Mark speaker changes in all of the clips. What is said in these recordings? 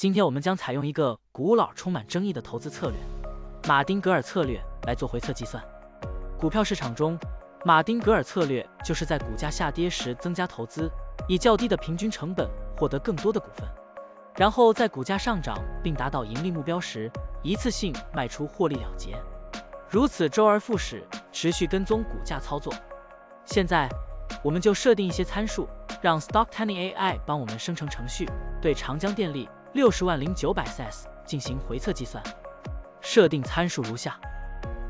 Speaker 1: 今天我们将采用一个古老、充满争议的投资策略——马丁格尔策略来做回测计算。股票市场中，马丁格尔策略就是在股价下跌时增加投资，以较低的平均成本获得更多的股份，然后在股价上涨并达到盈利目标时，一次性卖出获利了结。如此周而复始，持续跟踪股价操作。现在，我们就设定一些参数，让 Stocktiny AI 帮我们生成程序，对长江电力600900 CS 进行回测计算。设定参数如下：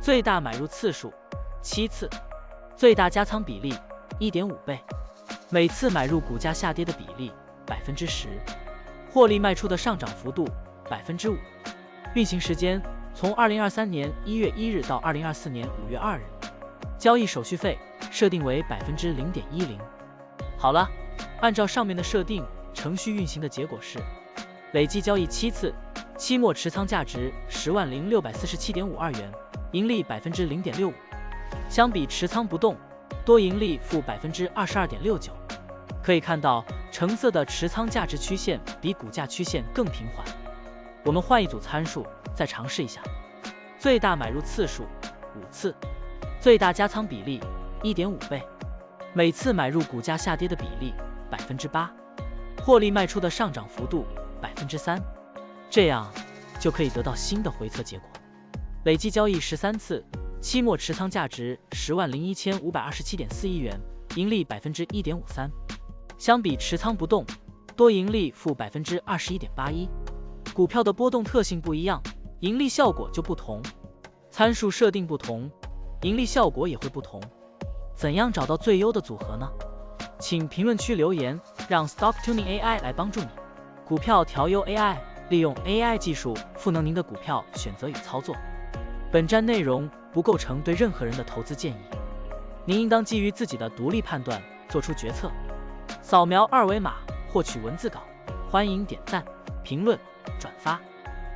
Speaker 1: 最大买入次数7次，最大加仓比例 1.5 倍，每次买入股价下跌的比例 10%， 获利卖出的上涨幅度 5%。运行时间从2023年1月1日到2024年5月2日。交易手续费设定为 0.10%。好了，按照上面的设定，程序运行的结果是累计交易7次，期末持仓价值100647.52元，盈利 0.65%。相比持仓不动，多盈利负 22.69%。可以看到，橙色的持仓价值曲线比股价曲线更平缓。我们换一组参数，再尝试一下。最大买入次数5次，最大加仓比例 1.5 倍，每次买入股价下跌的比例 8%， 获利卖出的上涨幅度 3%。这样就可以得到新的回测结果。累计交易13次，期末持仓价值10,01527.41元，盈利 1.53%。相比持仓不动，多盈利负 21.81%。股票的波动特性不一样，盈利效果就不同。参数设定不同，盈利效果也会不同。怎样找到最优的组合呢？请评论区留言，让 Stocktiny AI 来帮助你。股票调优 AI， 利用 AI 技术赋能您的股票选择与操作。本站内容不构成对任何人的投资建议，您应当基于自己的独立判断做出决策。扫描二维码获取文字稿，欢迎点赞、评论、转发。